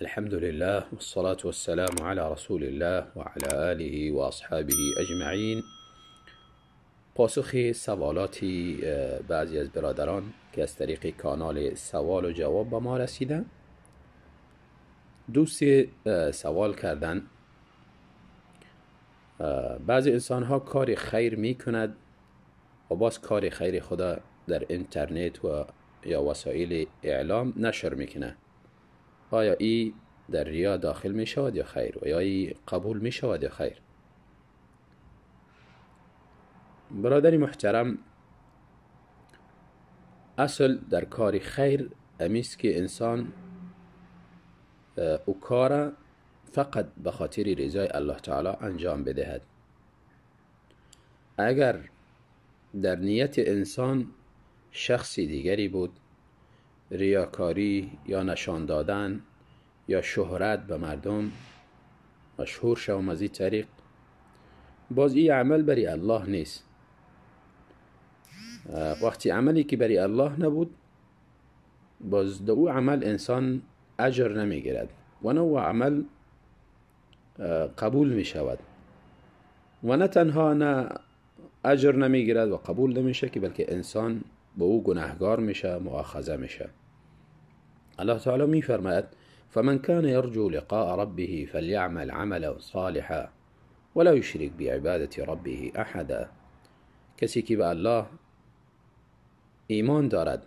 الحمد لله والصلاة والسلام على رسول الله و علی آله و اصحابه اجمعین. پاسخ سوالاتی بعضی از برادران که از طریق کانال سوال و جواب به ما رسیدن. دوستی سوال کردن بعضی انسان ها کار خیر می کند و باز کار خیر خدا در اینترنت و یا وسایل اعلام نشر میکنه. آیا ای در ریا داخل می شود یا خیر؟ و یا ای قبول می شود یا خیر؟ برادری محترم، اصل در کار خیر امیست که انسان او کار فقط به خاطر رضای الله تعالی انجام بدهد. اگر در نیت انسان شخصی دیگری بود، ریاکاری یا نشان دادن یا شهرت به مردم، مشهور شوم از این طریق، باز این عمل بری الله نیست. وقتی عملی که بری الله نبود، باز در او عمل انسان اجر نمیگیرد و نه او عمل قبول می شود و نه تنها نه اجر نمیگیرد و قبول نمیشه که بلکه انسان به او گناهگار میشه، مؤاخذه میشه. الله تعالی می فرماید فمن كان يرجو لقاء ربه فليعمل عملا صالحا ولا يشرك بعبادة ربه احدا. کسی که به الله ایمان دارد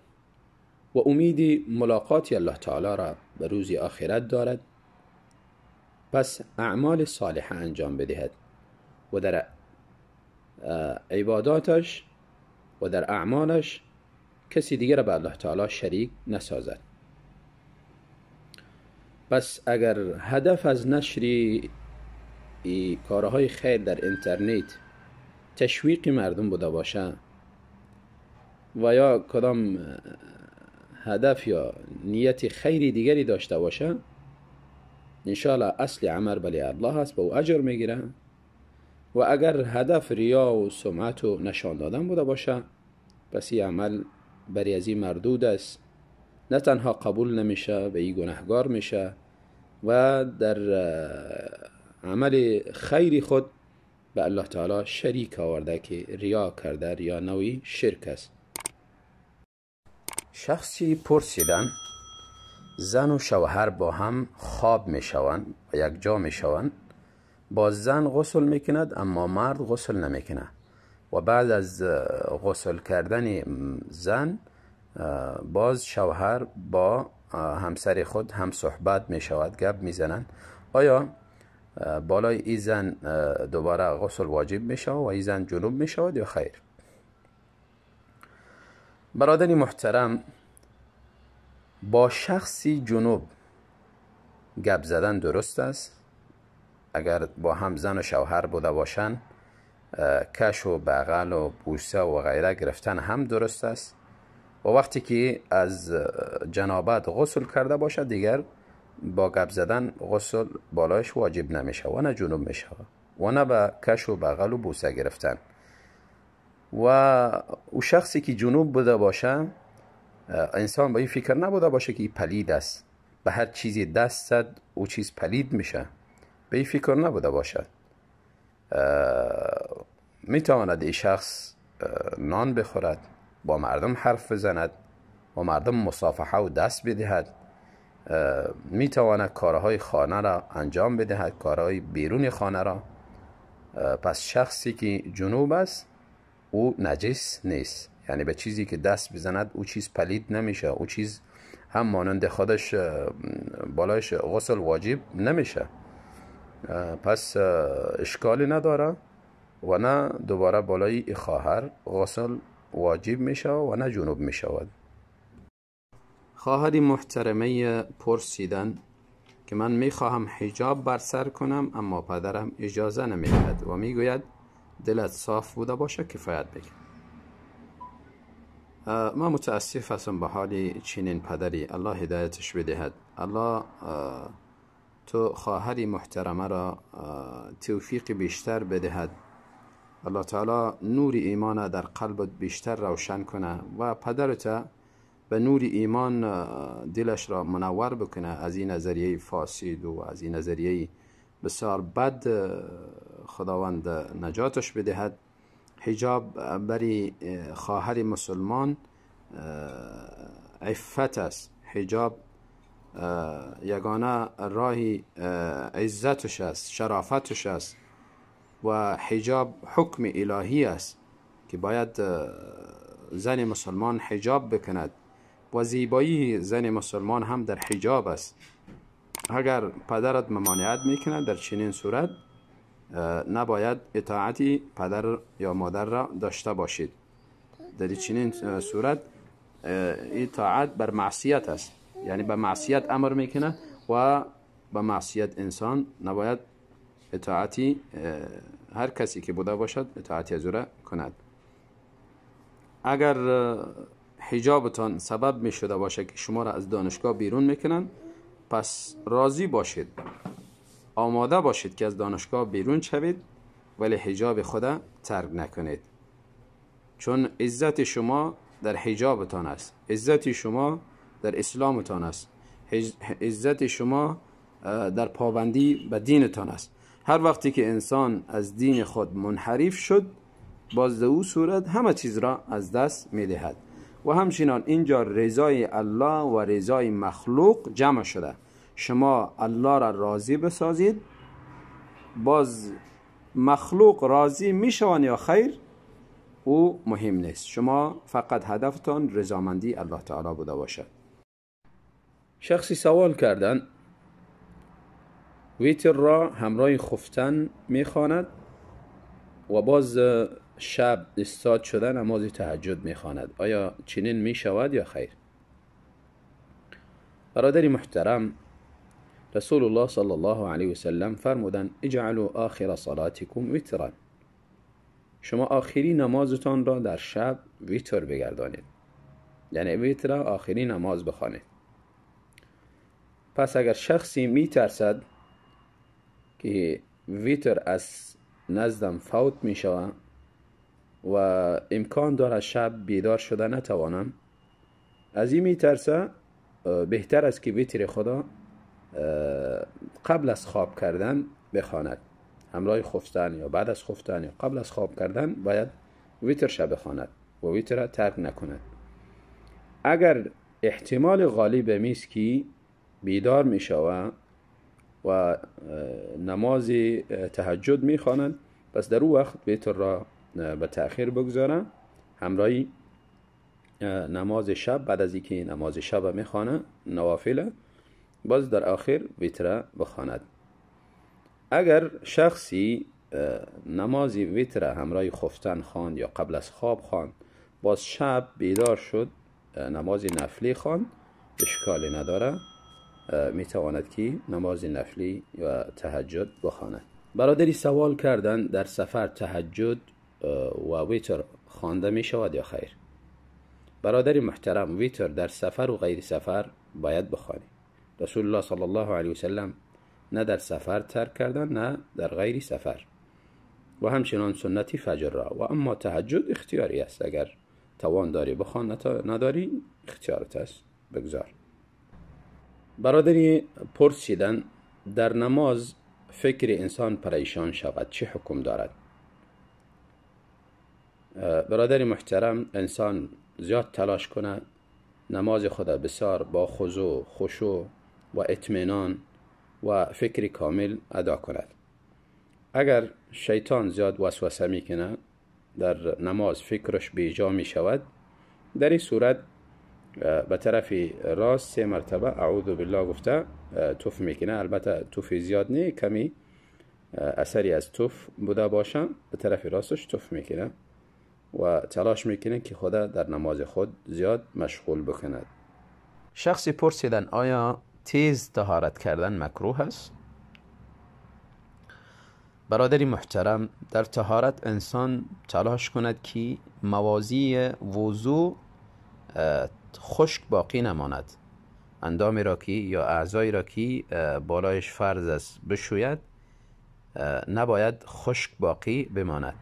و امید ملاقات الله تعالی را به روز آخرت دارد، پس اعمال صالحه انجام بدهد و در عباداتش و در اعمالش کسی دیگر را به الله تعالی شریک نسازد. پس اگر هدف از نشر کارهای خیر در اینترنت تشویق مردم بوده باشه و یا کدام هدف یا نیت خیری دیگری داشته باشه، انشاءالله اصل عمل بلی الله هست، به او اجر میگیره. و اگر هدف ریا و سمعت و نشان دادن بوده باشه، پس این عمل بری از این مردود است، نه تنها قبول نمیشه، به این گناهگار میشه و در عمل خیری خود به الله تعالی شریک آورده که ریا کرده یا نوعی شرک است. شخصی پرسیدن زن و شوهر با هم خواب میشوند و یک جا میشوند، باز زن غسل میکند اما مرد غسل نمیکنه و بعد از غسل کردن زن باز شوهر با همسر خود هم صحبت میشود، گپ میزنند. آیا بالای این زن دوباره غسل واجب میشه و این زن جنوب میشود یا خیر؟ برادری محترم، با شخصی جنوب گپ زدن درست است. اگر با هم زن و شوهر بوده باشند، کش و بغل و بوسه و غیره گرفتن هم درست است. و وقتی که از جنابت غسل کرده باشه، دیگر با گپ زدن غسل بالایش واجب نمیشه و نه جنوب میشه و نه به کش و بغل و بوسه گرفتن. و او شخصی که جنوب بوده باشه، انسان با این فکر نبوده باشه که این پلید است، به هر چیزی دست زد او چیز پلید میشه، به این فکر نبوده باشد. میتواند این شخص نان بخورد، با مردم حرف بزند، با مردم مصافحه و دست بدهد، میتواند کارهای خانه را انجام بدهد، کارهای بیرون خانه را. پس شخصی که جنوب است او نجس نیست، یعنی به چیزی که دست بزند او چیز پلید نمیشه، او چیز هم مانند خودش بالایش غسل واجب نمیشه. پس اشکالی نداره و نه دوباره بالای خواهر غسل واجب میشه و نه جنوب میشود. خواهری محترمه پرسیدن که من میخواهم حجاب بر سر کنم اما پدرم اجازه نمیدهد و میگوید دلت صاف بوده باشه کفایت بگیر. ما متاسف هستم به حال چنین پدری، الله هدایتش بدهد. الله تو خواهری محترمه را توفیق بیشتر بدهد. الله تعالی نور ایمان در قلبت بیشتر روشن کنه و پدرت به نور ایمان دلش را منور بکنه از این نظریه فاسد و از این نظریه بسیار بد خداوند نجاتش بدهد. حجاب برای خواهر مسلمان عفت است. حجاب یگانه راهی عزتش است، شرافتش است و حجاب حکم الهی است که باید زن مسلمان حجاب بکند و زیبایی زن مسلمان هم در حجاب است. اگر پدرت ممانعت میکند در چنین صورت نباید اطاعتی پدر یا مادر را داشته باشید. در چنین صورت اطاعت بر معصیت است، یعنی به معصیت امر میکنه و به معصیت انسان نباید اطاعتی هر کسی که بوده باشد اطاعتی از او را کند. اگر حجابتان سبب می شده باشه که شما را از دانشگاه بیرون میکنن، پس راضی باشید، آماده باشید که از دانشگاه بیرون شوید، ولی حجاب خدا ترک نکنید، چون عزت شما در حجابتان است، عزت شما در اسلامتان است، عزت شما در پابندی به دینتان است. هر وقتی که انسان از دین خود منحرف شد، باز در او صورت همه چیز را از دست می دهد. و همچنان اینجا رضای الله و رضای مخلوق جمع شده. شما الله را راضی بسازید، باز مخلوق راضی می شوند یا خیر او مهم نیست. شما فقط هدفتان رضامندی الله تعالی بوده باشد. شخصی سوال کردن ویتر را همراه خفتن میخواند و باز شب استاد شده نماز تهجد میخواند، آیا چنین میشود یا خیر؟ برادری محترم، رسول الله صلی الله علیه و سلم فرمودن اجعلوا آخر صلاتکم وترا، شما آخری نمازتان را در شب ویتر بگردانید، یعنی ویتر آخری نماز بخوانید. پس اگر شخصی میترسد که ویتر از نزدم فوت می شود و امکان دارد شب بیدار شده نتوانم، از این می ترسه، بهتر است که ویتر خدا قبل از خواب کردن بخواند، همراه خفتن یا بعد از خفتن یا قبل از خواب کردن باید ویتر شب بخواند و ویتر را ترک نکند. اگر احتمال غالب میست که بیدار می شود و نماز تهجد می خوانند، پس در او وقت ویتر را به تأخیر بگذارن، همراهی نماز شب بعد از اینکه نماز شب می خوانند نوافل، باز در آخر ویتر بخواند. اگر شخصی نماز ویتر همراه خفتن خواند یا قبل از خواب خواند، باز شب بیدار شد نماز نفلی خواند، اشکالی نداره، میتواند که نماز نفلی یا تهجد بخواند. برادری سوال کردن در سفر تهجد و ویتر خوانده می شود یا خیر؟ برادری محترم، ویتر در سفر و غیر سفر باید بخوانی. رسول الله صلی الله علیه و سلم نه در سفر ترک کردن نه در غیر سفر، و همچنان سنتی فجر را. و اما تهجد اختیاری است، اگر توان داری بخوان، نداری اختیارت است، بگذار. برادری پرسیدن در نماز فکر انسان پریشان شود چه حکم دارد؟ برادری محترم، انسان زیاد تلاش کنه نماز خدا بسیار با خضوع، خشوع و اطمینان و فکر کامل ادا کند. اگر شیطان زیاد وسوسه میکنه در نماز، فکرش بیجا می شود، در این صورت به طرف راست 3 مرتبه اعوذ بالله گفته توف میکنه. البته توف زیاد نه، کمی اثری از توف بوده باشه، به طرف راستش توف میکنه و تلاش میکنه که خدا در نماز خود زیاد مشغول بکند. شخصی پرسیدن آیا تیز طهارت کردن مکروه است؟ برادری محترم، در طهارت انسان تلاش کند که موازی وضو خشک باقی نماند. اندامی را که یا اعضایی را که بالایش فرض است بشوید، نباید خشک باقی بماند.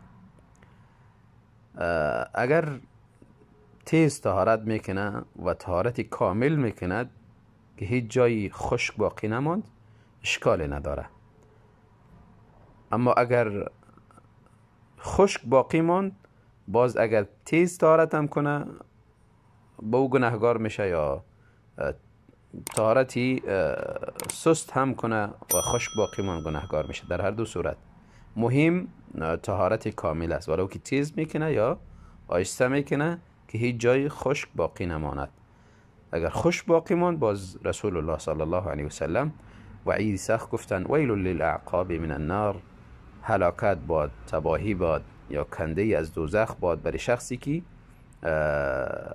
اگر تیز طهارت میکنه و طهارت کامل میکند که هیچ جایی خشک باقی نماند، اشکالی نداره. اما اگر خشک باقی ماند، باز اگر تیز طهارت هم کنه با او گناهگار میشه، یا طهارتی سست هم کنه و خشک باقی ماند گناهگار میشه. در هر دو صورت مهم طهارت کامل است، ولو که تیز میکنه یا آهسته میکنه که هیچ جای خشک باقی نماند. اگر خشک باقی ماند، باز رسول الله صلی الله علیه و سلم وعید سخت گفتن ویل للأعقاب من النار، هلاکت باد، تباهی باد یا کنده از دوزخ باد برای شخصی که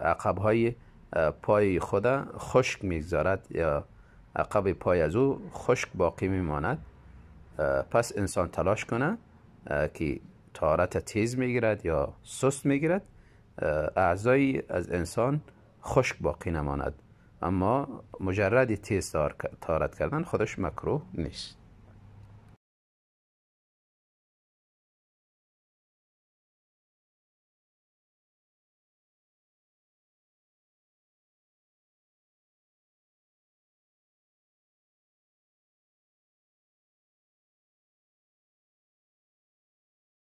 عقبهای پای خود خشک میگذارد یا عقب پای از او خشک باقی میماند. پس انسان تلاش کنه که طهارت تیز میگیرد یا سست میگیرد، اعضایی از انسان خشک باقی نماند. اما مجرد تیز طهارت کردن خودش مکروه نیست.